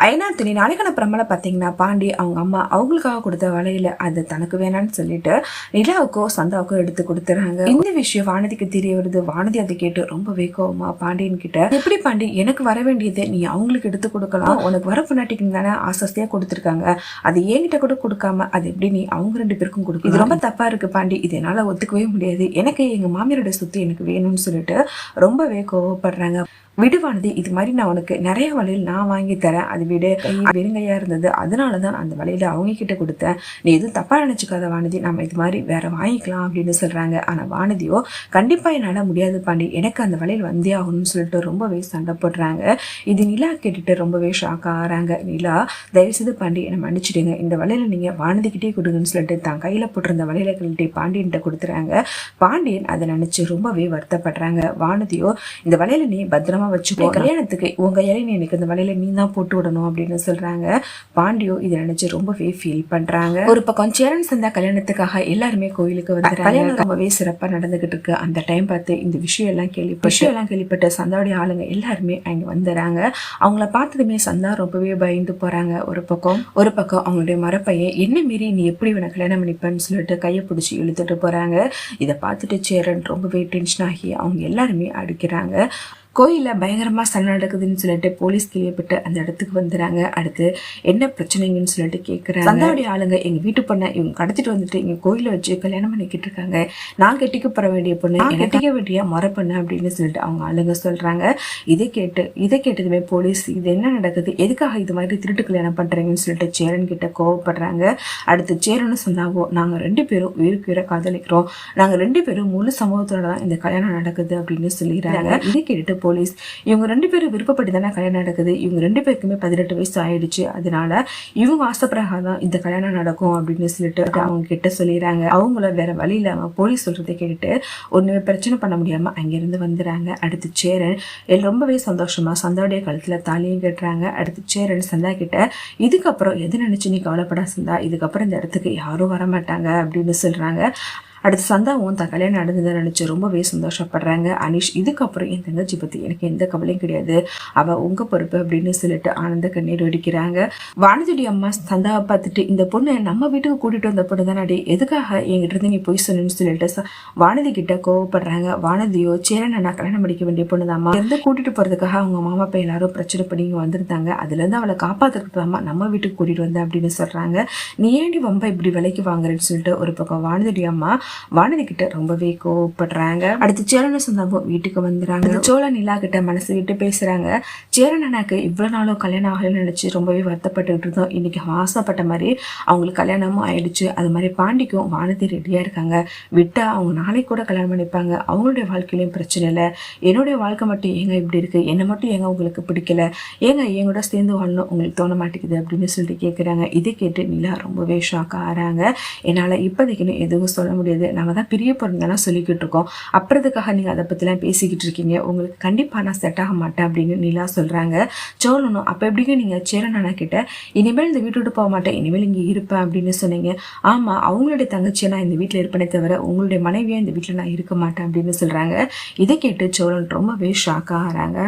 ஐநாத்தினி நாளைக்கான பிரமலை பார்த்தீங்கன்னா பாண்டி அவங்க அம்மா அவங்களுக்காக கொடுத்த வலையில அது தனக்கு வேணான்னு சொல்லிட்டு நிலாவுக்கோ சந்தாவுக்கோ எடுத்து கொடுத்துறாங்க. இந்த விஷயம் வானதிக்கு தெரிய வருது. வானதி அதை கேட்டு ரொம்பவே கோவமா பாண்டியன் கிட்ட, எப்படி பாண்டி எனக்கு வர வேண்டியதை நீ அவங்களுக்கு எடுத்து கொடுக்கலாம், உனக்கு வர பொண்ணாட்டிக்கு தானே ஆசஸ்தியா கொடுத்துருக்காங்க, அது என்கிட்ட கூட கொடுக்காம அது எப்படி நீ அவங்க 2 பேருக்கும் கொடுக்கும், இது ரொம்ப தப்பா இருக்கு பாண்டி, இது என்னால ஒத்துக்கவே முடியாது, எனக்கு எங்க மாமியாரோட சொத்து எனக்கு வேணும்னு சொல்லிட்டு ரொம்பவே கோவப்படுறாங்க. விடுவானது, இது மாதிரி நான் உனக்கு நிறைய வளையல் நான் வாங்கி தரேன், அது விட வெறுங்கையா இருந்தது, அதனாலதான் அந்த வளையல அவங்க கிட்ட கொடுத்தேன், நீ எதுவும் தப்பா நினைச்சுக்காத வானதி, நம்ம இது மாதிரி வேற வாங்கிக்கலாம் அப்படின்னு சொல்றாங்க. ஆனா வானதியோ கண்டிப்பா என்னால முடியாது பாண்டி, எனக்கு அந்த வளையல் வந்தே ஆகணும்னு சொல்லிட்டு ரொம்பவே சண்டை போடுறாங்க. இது நிலா கேட்டுட்டு ரொம்பவே ஷாக் ஆகிறாங்க. நிலா, தயவுசெய்து பாண்டி என்னை மன்னிச்சிடுங்க, இந்த வளையல நீங்க வானதிக்கிட்டே கொடுங்கன்னு சொல்லிட்டு தான் கையில போட்டிருந்த வளையல கழட்டி பாண்டியன்கிட்ட கொடுத்துறாங்க. பாண்டியன் அதை நினைச்சு ரொம்பவே வருத்தப்படுறாங்க. வானதியோ, இந்த வளையல நீ பத்திரமா வச்சுக்கோ, கல்யாணத்துக்கு உங்க இலையை எனக்கு இந்த வலையில நீ தான் போட்டு விடணும் அப்படின்னு சொல்றாங்க. பாண்டியோ இதை நினைச்சு ரொம்பவே ஃபீல் பண்றாங்க. ஒரு பக்கம் சேரன் சந்தா கல்யாணத்துக்காக எல்லாருமே கோயிலுக்கு வந்து கல்யாணம் ரொம்பவே சிறப்பா நடந்துகிட்டு இருக்கு. அந்த டைம் பார்த்து இந்த விஷயம் எல்லாம் கேள்விப்பட்ட சந்தாவுடைய ஆளுங்க எல்லாருமே அங்க வந்துடுறாங்க. அவங்கள பார்த்ததுமே சந்தா ரொம்பவே பயந்து போறாங்க. ஒரு பக்கம் அவங்களுடைய மரப்பையன் என்ன மீறி நீ எப்படி உன கல்யாணம் பண்ணிப்பேன்னு சொல்லிட்டு கையை பிடிச்சி இழுத்துட்டு போறாங்க. இதை பார்த்துட்டு சேரன் ரொம்பவே டென்ஷன் ஆகி அவங்க எல்லாருமே அடிக்கிறாங்க. கோயில பயங்கரமா சண்டை நடக்குதுன்னு சொல்லிட்டு போலீஸ் கேள்விப்பட்டு அந்த இடத்துக்கு வந்துடுறாங்க. அடுத்து என்ன பிரச்சனைங்கன்னு சொல்லிட்டு கேட்குறாங்க. சந்தாவுடைய ஆளுங்க எங்க வீட்டு பொண்ணை இவங்க கடத்திட்டு வந்துட்டு எங்க கோயில வச்சு கல்யாணம் பண்ணிக்கிட்டு இருக்காங்க, நான் கட்டிக்க போற வேண்டிய பொண்ணு கட்டிக்க வேண்டிய முறை பொண்ணு அப்படின்னு சொல்லிட்டு அவங்க ஆளுங்க சொல்றாங்க. இதை கேட்டதுமே போலீஸ் இது என்ன நடக்குது, எதுக்காக இது மாதிரி திருட்டு கல்யாணம் பண்றீங்கன்னு சொல்லிட்டு சேரன் கிட்ட கோவப்படுறாங்க. அடுத்து சேரனும் சொன்னாவோ, நாங்க 2 பேரும் உயிருக்கு உயிரை காதலிக்கிறோம், நாங்க 2 பேரும் முழு சமூகத்தோட தான் இந்த கல்யாணம் நடக்குது அப்படின்னு சொல்லிடுறாங்க. இதை கேட்டுட்டு போலீஸ், இவங்க 2 பேரும் விருப்பப்பட்டு தானே கல்யாணம் நடக்குது, இவங்க 2 பேருக்குமே 18 வயசு ஆயிடுச்சு, அதனால இவங்க ஆசைப்பிரகாரம் இந்த கல்யாணம் நடக்கும் அப்படின்னு சொல்லிட்டு அவங்க கிட்ட சொல்லிடுறாங்க. அவங்கள வேற வழி இல்லாம போலீஸ் சொல்றதை கேட்டுட்டு ஒண்ணுமே பிரச்சனை பண்ண முடியாம அங்கிருந்து வந்துடுறாங்க. அடுத்து சேரன் ரொம்பவே சந்தோஷமா சந்தாவுடைய கழுத்துல தாலியும் கட்டுறாங்க. அடுத்து சேரன் சந்தா கிட்ட, இதுக்கப்புறம் எது நினைச்சு நீ கவலைப்பட சந்தா, இதுக்கப்புறம் இந்த இடத்துக்கு யாரும் வரமாட்டாங்க அப்படின்னு சொல்றாங்க. அடுத்து சந்தாவும் தான் கல்யாணம் நடந்ததை நினைச்சு ரொம்பவே சந்தோஷப்படுறாங்க. அனீஷ், இதுக்கப்புறம் என் தங்கச்சி பத்தி எனக்கு எந்த கவலையும் கிடையாது, அவ உங்க பொறுப்பு அப்படின்னு சொல்லிட்டு ஆனந்த கண்ணீர் வெடிக்கிறாங்க. வானதியுடைய அம்மா சந்தாவை பார்த்துட்டு, இந்த பொண்ணு நம்ம வீட்டுக்கு கூட்டிட்டு வந்த பொண்ணு தானே, எதுக்காக என்கிட்ட இருந்து நீ போய் சொன்னு சொல்லிட்டு வானதி கிட்ட கோவப்படுறாங்க. வானதியோ, சேரன் நான் கல்யாணம் படிக்க வேண்டிய பொண்ணுதாம்மா, இருந்து கூட்டிட்டு போறதுக்காக அவங்க மாமா அப்பா எல்லாரும் பிரச்சனை பண்ணி வந்திருந்தாங்க, அதுல இருந்து அவளை காப்பாத்துறதுக்கு நம்ம வீட்டுக்கு கூட்டிட்டு வந்தேன் அப்படின்னு சொல்றாங்க. நீ ஏண்டி வம்ப இப்படி விலைக்கு வாங்குறேன்னு சொல்லிட்டு ஒரு பக்கம் வானதியுடைய அம்மா வானதி கிட்ட ரொம்பவே கோவப்படுறாங்க. அடுத்து சேரன சந்தாவும் வீட்டுக்கு வந்துறாங்க. சோழ நிலா கிட்ட மனசு விட்டு பேசுறாங்க. சேரன் அண்ணாக்கு இவ்வளவு நாளும் கல்யாணம் ஆகலன்னு நினைச்சு ரொம்பவே வருத்தப்பட்டுக்கிட்டு இருந்தோம், இன்னைக்கு ஆசைப்பட்ட மாதிரி அவங்களுக்கு கல்யாணமும் ஆயிடுச்சு, அது மாதிரி பாண்டிக்கும் வானதி ரெடியா இருக்காங்க, விட்டா அவங்க நாளைக்கு கூட கல்யாணம் பண்ணிப்பாங்க, அவங்களுடைய வாழ்க்கையிலும் பிரச்சனை இல்லை, என்னுடைய வாழ்க்கை மட்டும் ஏங்க இப்படி இருக்கு, என்னை மட்டும் ஏங்க உங்களுக்கு பிடிக்கல, ஏங்க என் கூட சேர்ந்து வாழணும் உங்களுக்கு தோண மாட்டேங்குது அப்படின்னு சொல்லிட்டு கேட்குறாங்க. இதை கேட்டு நிலா ரொம்பவே ஷாக் ஆகிறாங்க. என்னால் இப்போதைக்குன்னு எதுவும் சொல்ல முடியாது, நம்ம தான் பிரிய போறதுனால சொல்லிக்கிட்டு இருக்கோம், அப்புறத்துக்காக நீங்க அதை பத்திலாம் பேசிக்கிட்டு இருக்கீங்க, உங்களுக்கு கண்டிப்பா நான் செட் ஆக மாட்டேன் அப்படின்னு நிலா சொல்றாங்க. சோழனும், அப்ப எப்படிங்க நீங்க சேரன் அண்ணா கிட்ட இனிமேல் இந்த வீட்டு விட்டு போக மாட்டேன், இனிமேல் இங்க இருப்பேன் அப்படின்னு சொன்னீங்க, ஆமா அவங்களுடைய தங்கச்சியை நான் இந்த வீட்டுல இருப்பேனே தவிர உங்களுடைய மனைவியா இந்த வீட்டுல நான் இருக்க மாட்டேன் அப்படின்னு சொல்றாங்க. இதை கேட்டு சோழன் ரொம்பவே ஷாக் ஆகிறாங்க.